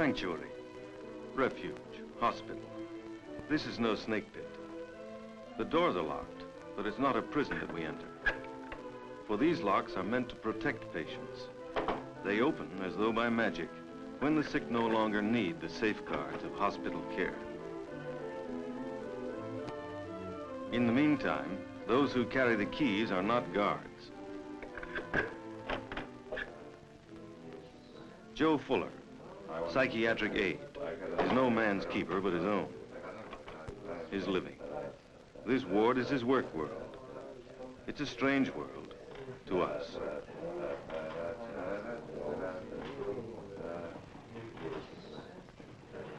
Sanctuary, refuge, hospital. This is no snake pit. The doors are locked, but it's not a prison that we enter. For these locks are meant to protect patients. They open as though by magic when the sick no longer need the safeguards of hospital care. In the meantime, those who carry the keys are not guards. Joe Fuller, psychiatric aide, is no man's keeper but his own. His living. This ward is his work world. It's a strange world to us.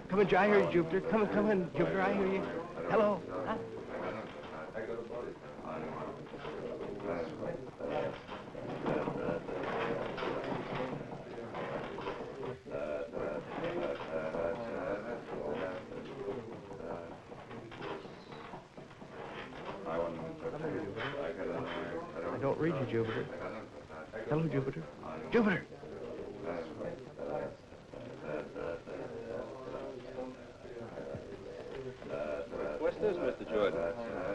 Come in, I hear you, Jupiter. Come in, Jupiter, I hear you. Hello. Huh? I don't read you, Jupiter. Hello, Jupiter. Jupiter! What's this, Mr. Jordan?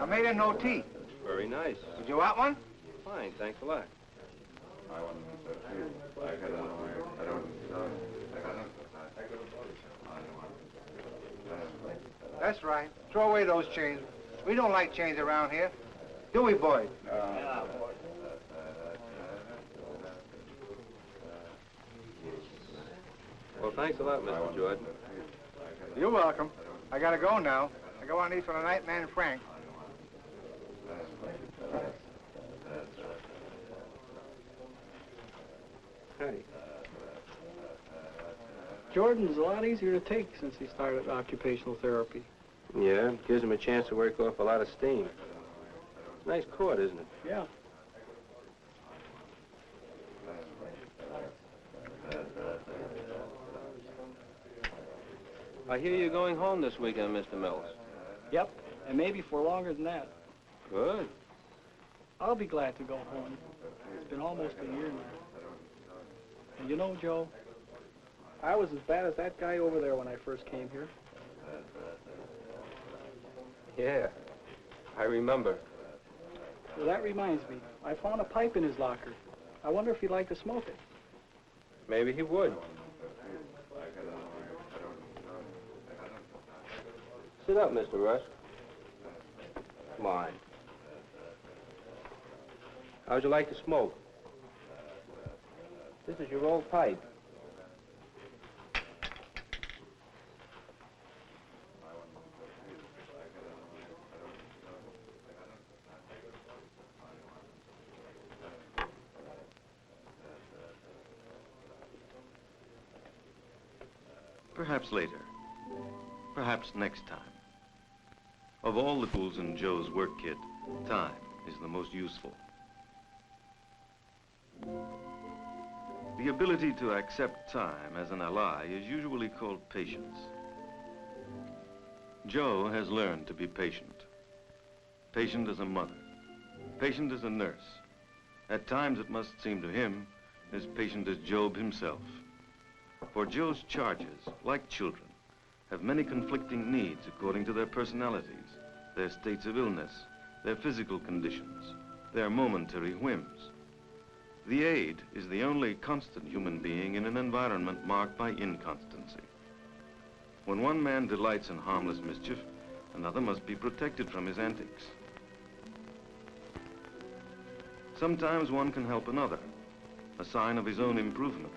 I made a no tea. Very nice. Would you want one? Fine, thanks a lot. That's right. Throw away those chains. We don't like chains around here. Do we, boys? Yeah, boy. Well, thanks a lot, Mr. Jordan. You're welcome. I gotta go now. I go on east for the night man Frank. Hey. Jordan's a lot easier to take since he started occupational therapy. Yeah, gives him a chance to work off a lot of steam. Nice court, isn't it? Yeah. I hear you're going home this weekend, Mr. Mills. Yep, and maybe for longer than that. Good. I'll be glad to go home. It's been almost a year now. And you know, Joe, I was as bad as that guy over there when I first came here. Yeah, I remember. Well, that reminds me. I found a pipe in his locker. I wonder if he'd like to smoke it. Maybe he would. Sit up, Mr. Rusk. Come on. How'd you like to smoke? This is your old pipe. Perhaps later. Perhaps next time. Of all the tools in Joe's work kit, time is the most useful. The ability to accept time as an ally is usually called patience. Joe has learned to be patient. Patient as a mother. Patient as a nurse. At times it must seem to him as patient as Job himself. For Joe's charges, like children, have many conflicting needs according to their personalities, their states of illness, their physical conditions, their momentary whims. The aide is the only constant human being in an environment marked by inconstancy. When one man delights in harmless mischief, another must be protected from his antics. Sometimes one can help another, a sign of his own improvement.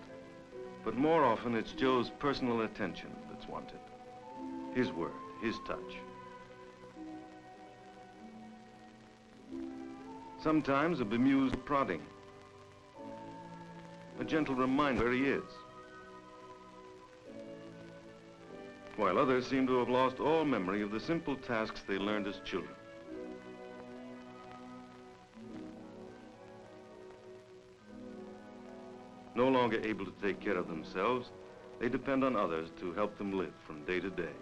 But more often it's Joe's personal attention that's wanted. His word, his touch. Sometimes a bemused prodding. A gentle reminder where he is. While others seem to have lost all memory of the simple tasks they learned as children. No longer able to take care of themselves, they depend on others to help them live from day to day.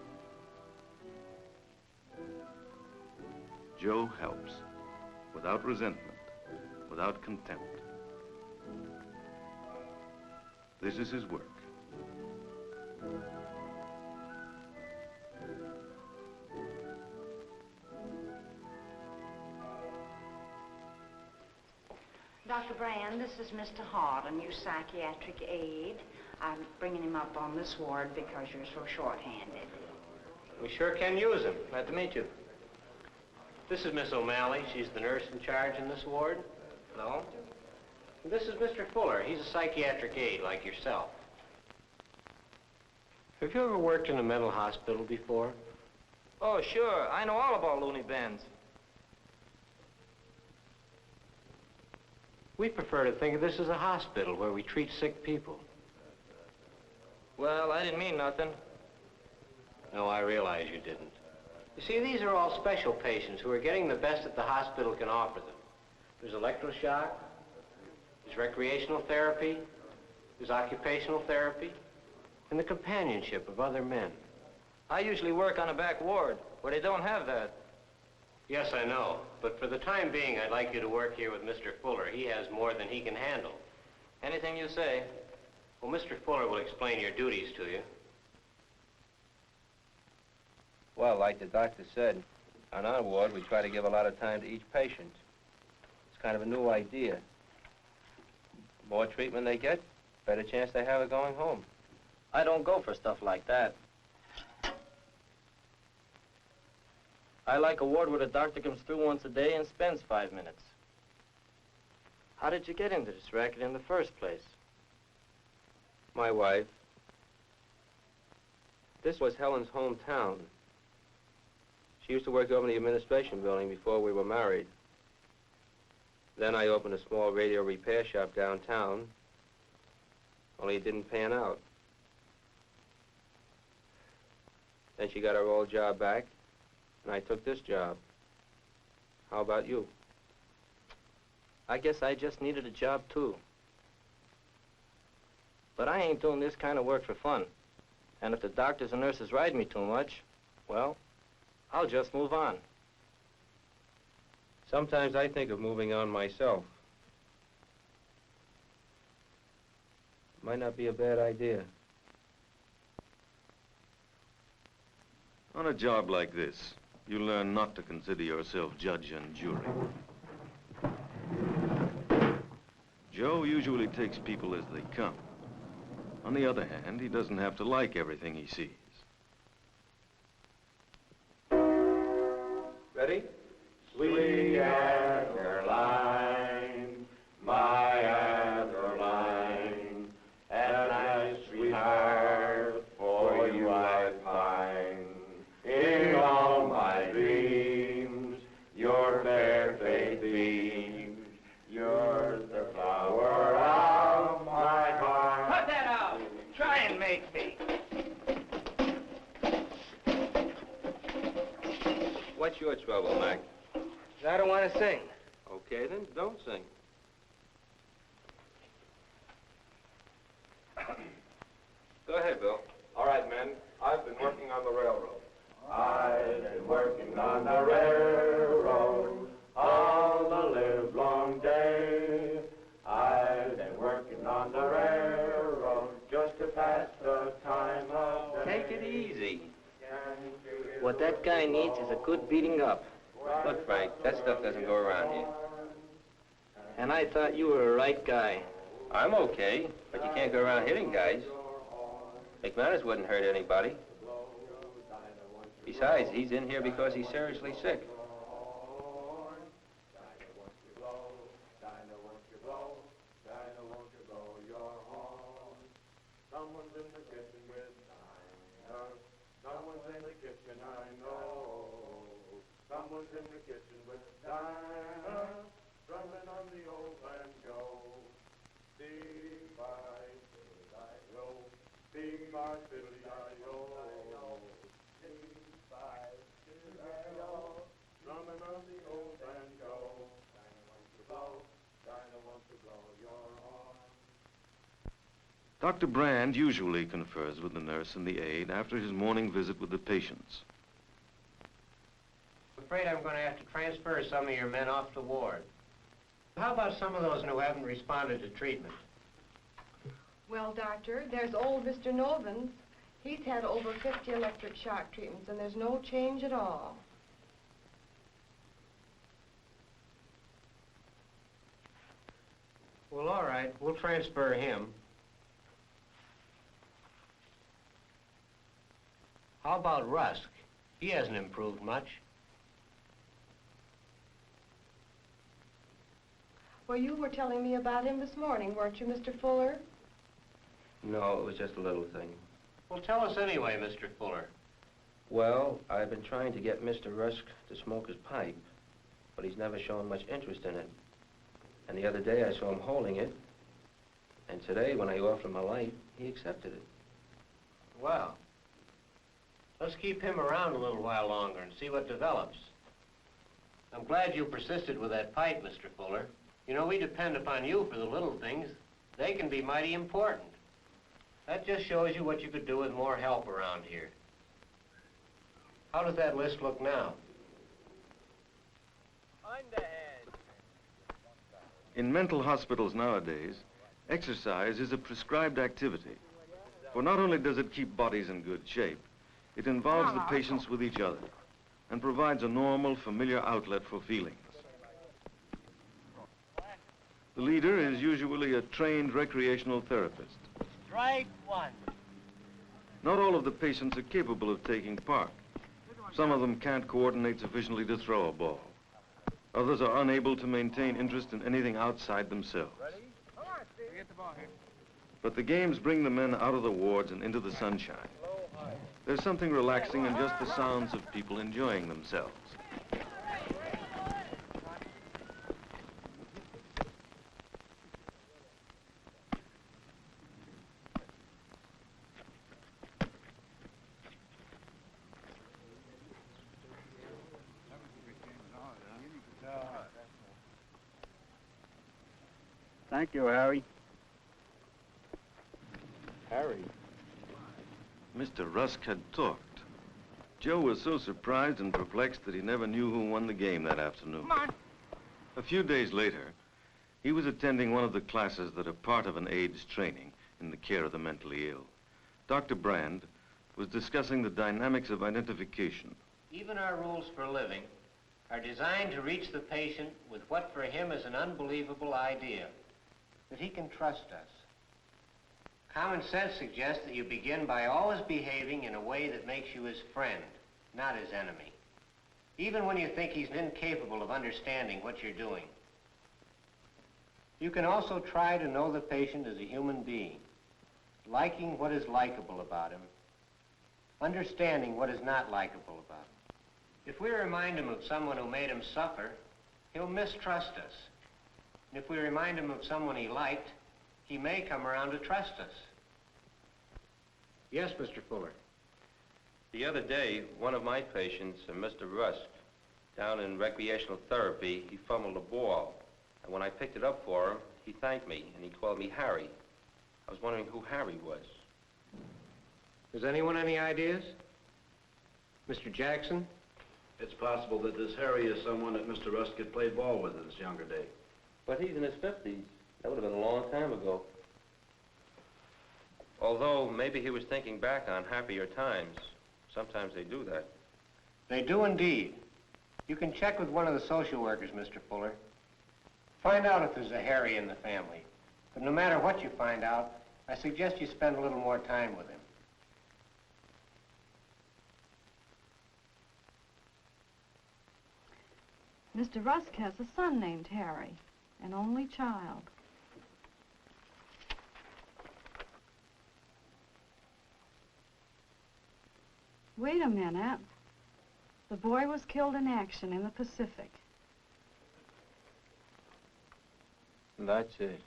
Joe helps, without resentment, without contempt. This is his work. Dr. Brand, this is Mr. Hart, a new psychiatric aide. I'm bringing him up on this ward because you're so short-handed. We sure can use him. Glad to meet you. This is Miss O'Malley. She's the nurse in charge in this ward. Hello. And this is Mr. Fuller. He's a psychiatric aide like yourself. Have you ever worked in a mental hospital before? Oh, sure. I know all about loony bins. We prefer to think of this as a hospital where we treat sick people. Well, I didn't mean nothing. No, I realize you didn't. You see, these are all special patients who are getting the best that the hospital can offer them. There's electroshock, there's recreational therapy, there's occupational therapy, and the companionship of other men. I usually work on a back ward where they don't have that. Yes, I know, but for the time being, I'd like you to work here with Mr. Fuller. He has more than he can handle. Anything you say. Well, Mr. Fuller will explain your duties to you. Well, like the doctor said, on our ward, we try to give a lot of time to each patient. It's kind of a new idea. More treatment they get, better chance they have of going home. I don't go for stuff like that. I like a ward where the doctor comes through once a day and spends 5 minutes. How did you get into this racket in the first place? My wife. This was Helen's hometown. She used to work over in the administration building before we were married. Then I opened a small radio repair shop downtown, only it didn't pan out. Then she got her old job back, and I took this job. How about you? I guess I just needed a job, too. But I ain't doing this kind of work for fun. And if the doctors and nurses ride me too much, well, I'll just move on. Sometimes I think of moving on myself. Might not be a bad idea. On a job like this, you learn not to consider yourself judge and jury. Joe usually takes people as they come. On the other hand, he doesn't have to like everything he sees. Ready? Sweet Adeline, my Adeline, and my sweetheart, for you I pine. In all my dreams, your fair face beams, you're the flower of my heart. Cut that out! Try and make me. What's your trouble, Mac? I don't want to sing. Okay, then don't sing. Go ahead, Bill. All right, men, I've been working on the railroad. I've been working on the railroad all the livelong day. I've been working on the railroad just to pass the time of day. Take it easy. What that guy needs is a good beating up. Look, Frank, that stuff doesn't go around here. And I thought you were a right guy. I'm okay, but you can't go around hitting guys. McManus wouldn't hurt anybody. Besides, he's in here because he's seriously sick. Someone's in the kitchen with Dinah. Someone's in the kitchen, I know. Someone's in the kitchen with Dinah, drumming on the old banjo. Dee-bye-diddly-I-O, dee-bye-diddly-I-O, dee-bye-diddly-I-O, drumming on the old banjo. Dinah wants to blow, Dinah wants to blow your horn. Dr. Brand usually confers with the nurse and the aide after his morning visit with the patients. I'm afraid I'm going to have to transfer some of your men off the ward. How about some of those who haven't responded to treatment? Well, Doctor, there's old Mr. Novins. He's had over 50 electric shock treatments, and there's no change at all. Well, all right. We'll transfer him. How about Rusk? He hasn't improved much. Well, you were telling me about him this morning, weren't you, Mr. Fuller? No, it was just a little thing. Well, tell us anyway, Mr. Fuller. Well, I've been trying to get Mr. Rusk to smoke his pipe, but he's never shown much interest in it. And the other day I saw him holding it, and today when I offered him a light, he accepted it. Well, let's keep him around a little while longer and see what develops. I'm glad you persisted with that pipe, Mr. Fuller. You know, we depend upon you for the little things. They can be mighty important. That just shows you what you could do with more help around here. How does that list look now? In mental hospitals nowadays, exercise is a prescribed activity. For not only does it keep bodies in good shape, it involves the patients with each other and provides a normal, familiar outlet for feelings. The leader is usually a trained recreational therapist. Strike one. Not all of the patients are capable of taking part. Some of them can't coordinate sufficiently to throw a ball. Others are unable to maintain interest in anything outside themselves. But the games bring the men out of the wards and into the sunshine. There's something relaxing in just the sounds of people enjoying themselves. Thank you, Harry. Harry? Mr. Rusk had talked. Joe was so surprised and perplexed that he never knew who won the game that afternoon. Come on. A few days later, he was attending one of the classes that are part of an aide's training in the care of the mentally ill. Dr. Brand was discussing the dynamics of identification. Even our rules for living are designed to reach the patient with what for him is an unbelievable idea, that he can trust us. Common sense suggests that you begin by always behaving in a way that makes you his friend, not his enemy, even when you think he's incapable of understanding what you're doing. You can also try to know the patient as a human being, liking what is likable about him, understanding what is not likable about him. If we remind him of someone who made him suffer, he'll mistrust us. And if we remind him of someone he liked, he may come around to trust us. Yes, Mr. Fuller. The other day, one of my patients, Mr. Rusk, down in recreational therapy, he fumbled a ball. And when I picked it up for him, he thanked me, and he called me Harry. I was wondering who Harry was. Does anyone any ideas? Mr. Jackson? It's possible that this Harry is someone that Mr. Rusk had played ball with in his younger day. But he's in his 50s. That would have been a long time ago. Although, maybe he was thinking back on happier times. Sometimes they do that. They do indeed. You can check with one of the social workers, Mr. Fuller. Find out if there's a Harry in the family. But no matter what you find out, I suggest you spend a little more time with him. Mr. Rusk has a son named Harry, an only child. Wait a minute. The boy was killed in action in the Pacific. That's it.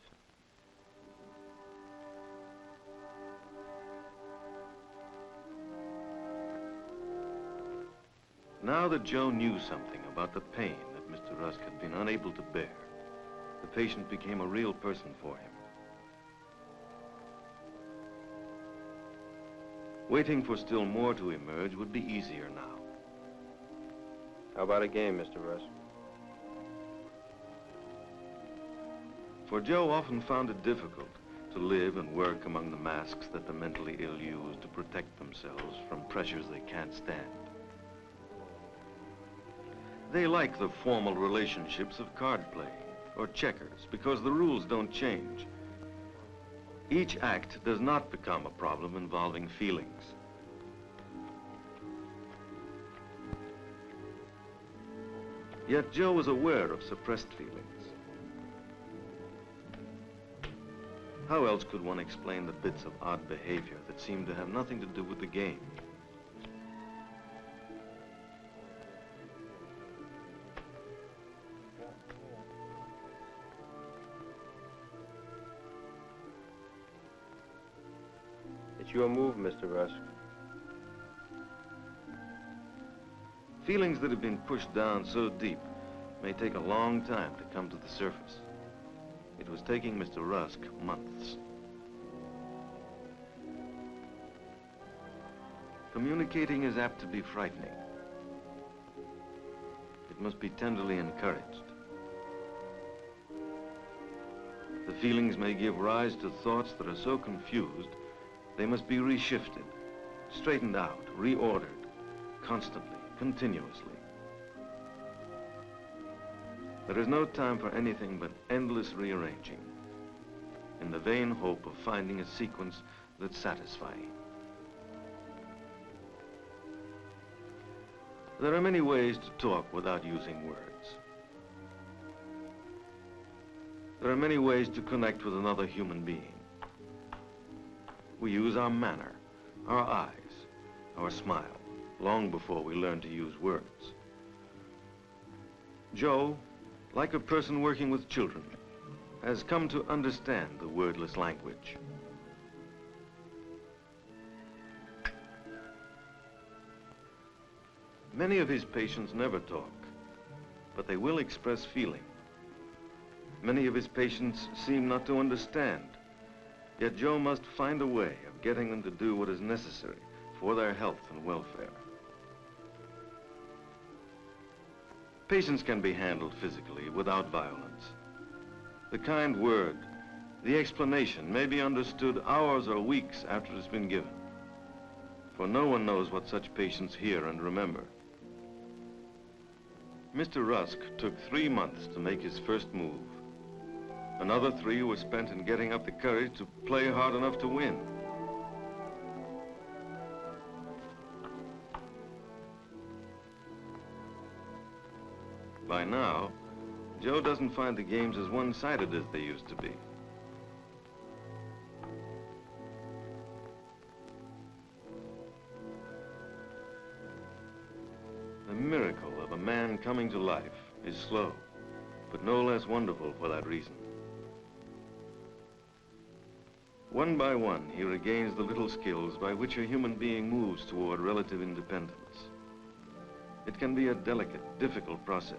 Now that Joe knew something about the pain that Mr. Rusk had been unable to bear, the patient became a real person for him. Waiting for still more to emerge would be easier now. How about a game, Mr. Rusk? For Joe often found it difficult to live and work among the masks that the mentally ill use to protect themselves from pressures they can't stand. They like the formal relationships of card playing or checkers because the rules don't change. Each act does not become a problem involving feelings. Yet Joe was aware of suppressed feelings. How else could one explain the bits of odd behavior that seemed to have nothing to do with the game? It's your move, Mr. Rusk. Feelings that have been pushed down so deep may take a long time to come to the surface. It was taking Mr. Rusk months. Communicating is apt to be frightening. It must be tenderly encouraged. The feelings may give rise to thoughts that are so confused, they must be reshifted, straightened out, reordered, constantly, continuously. There is no time for anything but endless rearranging, in the vain hope of finding a sequence that's satisfying. There are many ways to talk without using words. There are many ways to connect with another human being. We use our manner, our eyes, our smile, long before we learn to use words. Joe, like a person working with children, has come to understand the wordless language. Many of his patients never talk, but they will express feeling. Many of his patients seem not to understand, yet Joe must find a way of getting them to do what is necessary for their health and welfare. Patients can be handled physically without violence. The kind word, the explanation may be understood hours or weeks after it's been given, for no one knows what such patients hear and remember. Mr. Rusk took 3 months to make his first move. Another 3 were spent in getting up the courage to play hard enough to win. By now, Joe doesn't find the games as one-sided as they used to be. The miracle of a man coming to life is slow, but no less wonderful for that reason. One by one, he regains the little skills by which a human being moves toward relative independence. It can be a delicate, difficult process.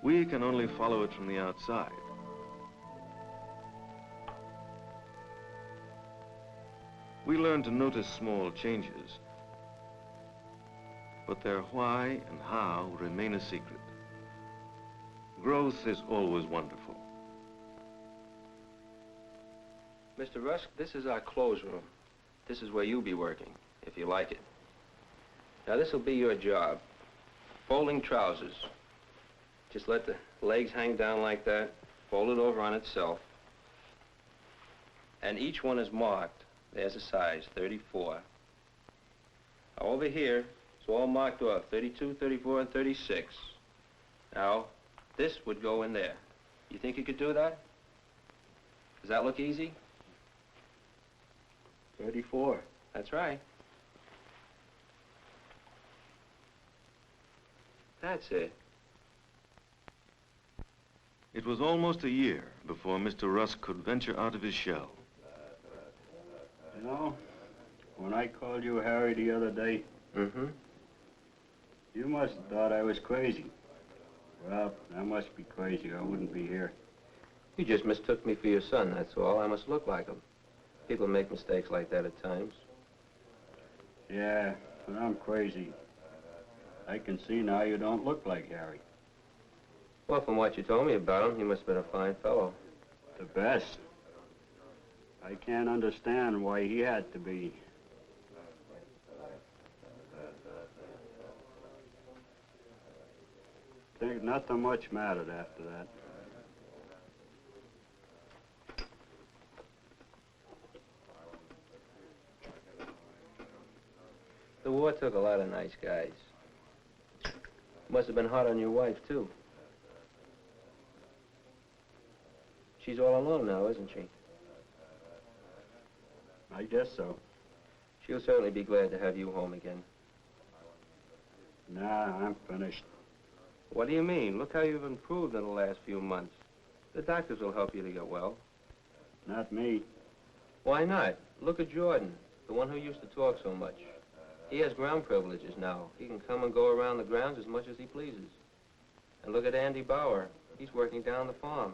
We can only follow it from the outside. We learn to notice small changes, but their why and how remain a secret. Growth is always wonderful. Mr. Rusk, this is our clothes room. This is where you'll be working, if you like it. Now, this will be your job. Folding trousers. Just let the legs hang down like that, fold it over on itself. And each one is marked. There's a size, 34. Now, over here, it's all marked off, 32, 34, and 36. Now, this would go in there. You think you could do that? Does that look easy? 34. That's right. That's it. It was almost a year before Mr. Rusk could venture out of his shell. You know, when I called you Harry the other day, you must have thought I was crazy. Well, I must be crazy or I wouldn't be here. You just mistook me for your son, that's all. I must look like him. People make mistakes like that at times. Yeah, but I'm crazy. I can see now you don't look like Harry. Well, from what you told me about him, he must have been a fine fellow. The best. I can't understand why he had to be. Think nothing much mattered after that. The war took a lot of nice guys. Must have been hard on your wife, too. She's all alone now, isn't she? I guess so. She'll certainly be glad to have you home again. Nah, I'm finished. What do you mean? Look how you've improved in the last few months. The doctors will help you to get well. Not me. Why not? Look at Jordan, the one who used to talk so much. He has ground privileges now. He can come and go around the grounds as much as he pleases. And look at Andy Bauer. He's working down the farm.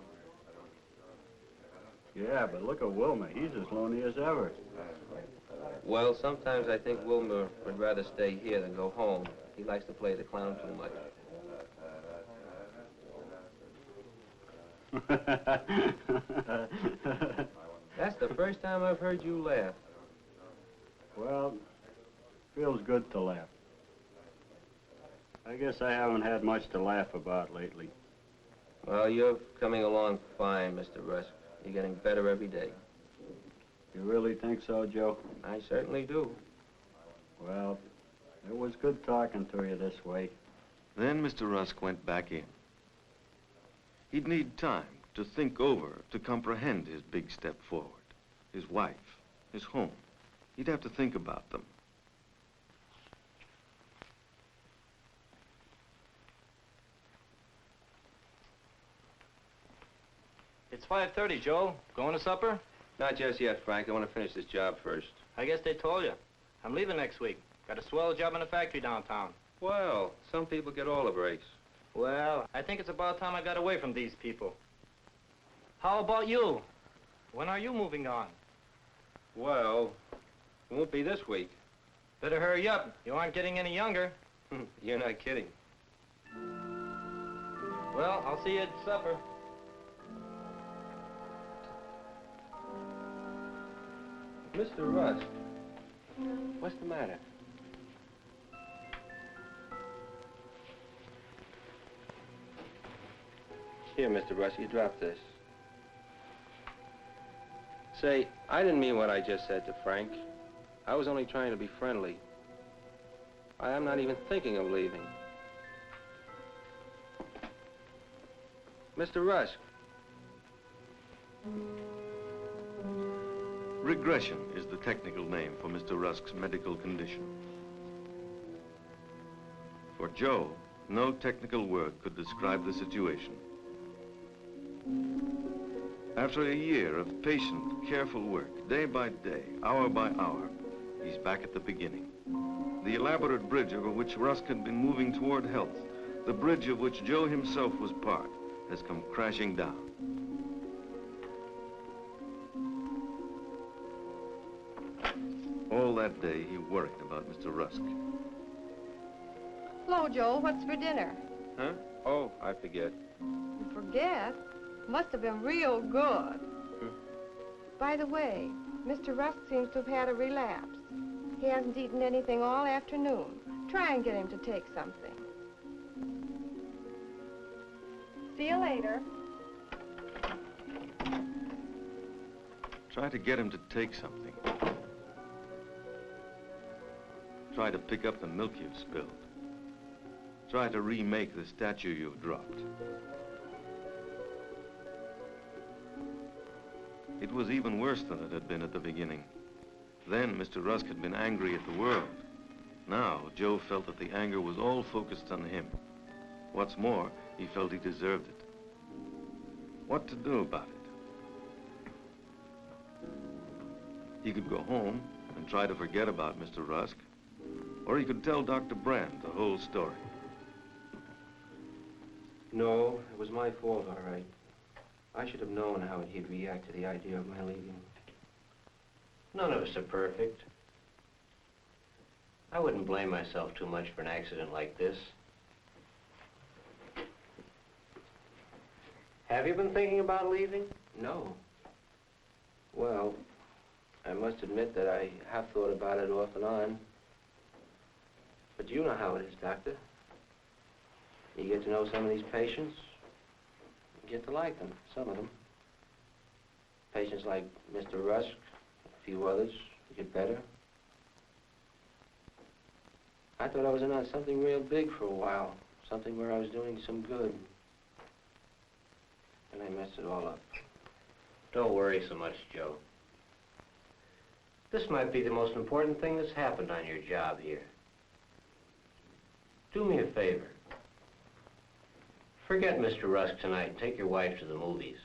Yeah, but look at Wilmer. He's as lonely as ever. Well, sometimes I think Wilmer would rather stay here than go home. He likes to play the clown too much. That's the first time I've heard you laugh. Well, feels good to laugh. I guess I haven't had much to laugh about lately. Well, you're coming along fine, Mr. Rusk. You're getting better every day. You really think so, Joe? I certainly do. Well, it was good talking to you this way. Then Mr. Rusk went back in. He'd need time to think over, to comprehend his big step forward. His wife, his home. He'd have to think about them. It's 5:30, Joe. Going to supper? Not just yet, Frank. I want to finish this job first. I guess they told you. I'm leaving next week. Got a swell job in a factory downtown. Well, some people get all the breaks. Well, I think it's about time I got away from these people. How about you? When are you moving on? Well, it won't be this week. Better hurry up. You aren't getting any younger. You're not kidding. Well, I'll see you at supper. Mr. Rusk, what's the matter? Here, Mr. Rusk, you drop this. Say, I didn't mean what I just said to Frank. I was only trying to be friendly. I am not even thinking of leaving. Mr. Rusk. Regression is the technical name for Mr. Rusk's medical condition. For Joe, no technical word could describe the situation. After a year of patient, careful work, day by day, hour by hour, he's back at the beginning. The elaborate bridge over which Rusk had been moving toward health, the bridge of which Joe himself was part, has come crashing down. All that day, he worried about Mr. Rusk. Hello, Joel. What's for dinner? Huh? Oh, I forget. You forget? Must have been real good. By the way, Mr. Rusk seems to have had a relapse. He hasn't eaten anything all afternoon. Try and get him to take something. See you later. Try to get him to take something. Try to pick up the milk you've spilled. Try to remake the statue you've dropped. It was even worse than it had been at the beginning. Then Mr. Rusk had been angry at the world. Now Joe felt that the anger was all focused on him. What's more, he felt he deserved it. What to do about it? He could go home and try to forget about Mr. Rusk, or he could tell Dr. Brand the whole story. No, it was my fault, all right. I should have known how he'd react to the idea of my leaving. None of us are perfect. I wouldn't blame myself too much for an accident like this. Have you been thinking about leaving? No. Well, I must admit that I have thought about it off and on. But you know how it is, Doctor. You get to know some of these patients, you get to like them, some of them. Patients like Mr. Rusk, a few others, you get better. I thought I was in on something real big for a while, something where I was doing some good. And I messed it all up. Don't worry so much, Joe. This might be the most important thing that's happened on your job here. Do me a favor. Forget Mr. Rusk tonight and take your wife to the movies.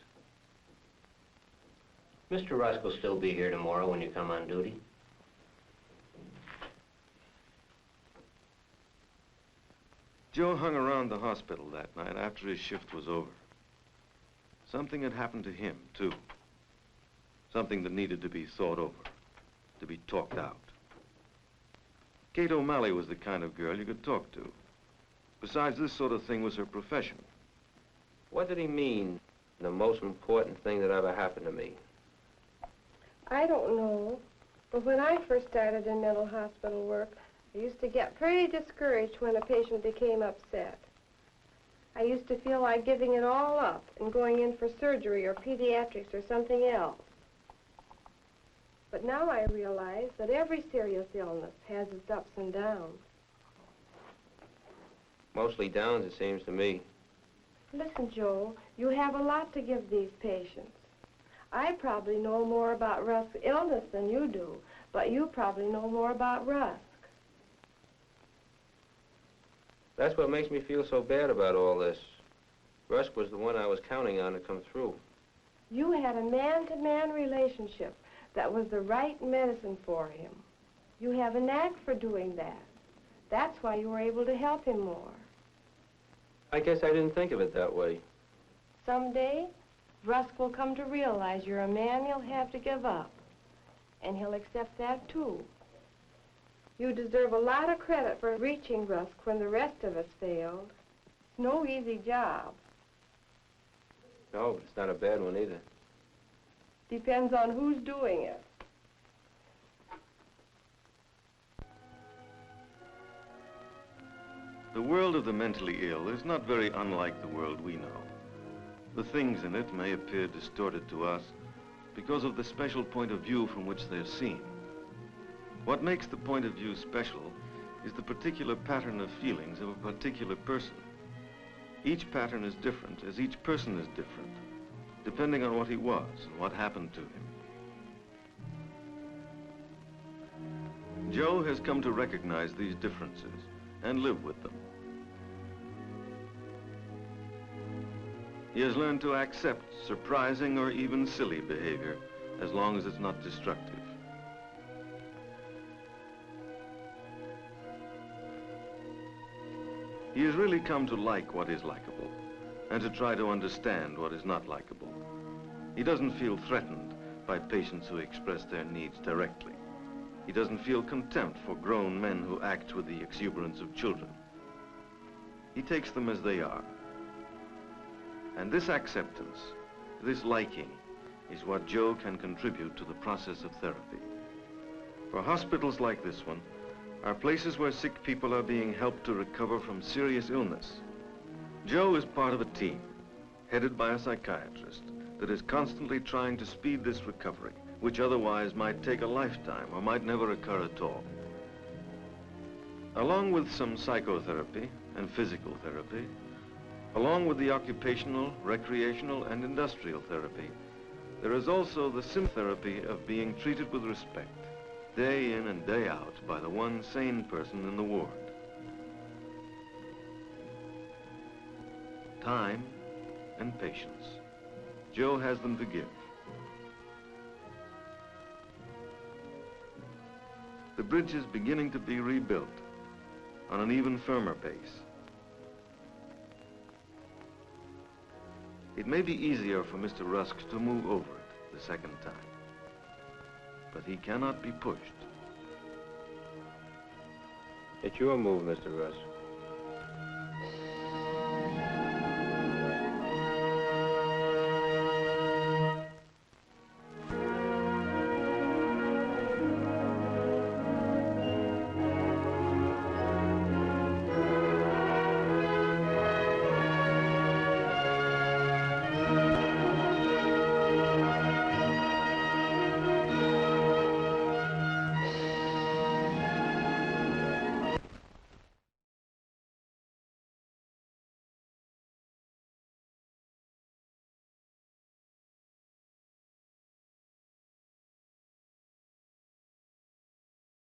Mr. Rusk will still be here tomorrow when you come on duty. Joe hung around the hospital that night after his shift was over. Something had happened to him, too. Something that needed to be thought over, to be talked out. Kate O'Malley was the kind of girl you could talk to. Besides, this sort of thing was her profession. What did he mean, the most important thing that ever happened to me? I don't know, but when I first started in mental hospital work, I used to get pretty discouraged when a patient became upset. I used to feel like giving it all up and going in for surgery or pediatrics or something else. But now I realize that every serious illness has its ups and downs. Mostly downs, it seems to me. Listen, Joe, you have a lot to give these patients. I probably know more about Rusk's illness than you do, but you probably know more about Rusk. That's what makes me feel so bad about all this. Rusk was the one I was counting on to come through. You had a man-to-man relationship that was the right medicine for him. You have a knack for doing that. That's why you were able to help him more. I guess I didn't think of it that way. Someday, Rusk will come to realize you're a man he'll have to give up. And he'll accept that, too. You deserve a lot of credit for reaching Rusk when the rest of us failed. It's no easy job. No, but it's not a bad one either. Depends on who's doing it. The world of the mentally ill is not very unlike the world we know. The things in it may appear distorted to us because of the special point of view from which they're seen. What makes the point of view special is the particular pattern of feelings of a particular person. Each pattern is different, as each person is different, depending on what he was and what happened to him. Joe has come to recognize these differences and live with them. He has learned to accept surprising or even silly behavior as long as it's not destructive. He has really come to like what is likable and to try to understand what is not likable. He doesn't feel threatened by patients who express their needs directly. He doesn't feel contempt for grown men who act with the exuberance of children. He takes them as they are. And this acceptance, this liking, is what Joe can contribute to the process of therapy. For hospitals like this one are places where sick people are being helped to recover from serious illness. Joe is part of a team, headed by a psychiatrist, that is constantly trying to speed this recovery, which otherwise might take a lifetime or might never occur at all. Along with some psychotherapy and physical therapy, along with the occupational, recreational, and industrial therapy, there is also the sympathy of being treated with respect, day in and day out, by the one sane person in the ward. Time and patience. Joe has them to give. The bridge is beginning to be rebuilt on an even firmer pace. It may be easier for Mr. Rusk to move over it the second time, but he cannot be pushed. It's your move, Mr. Rusk.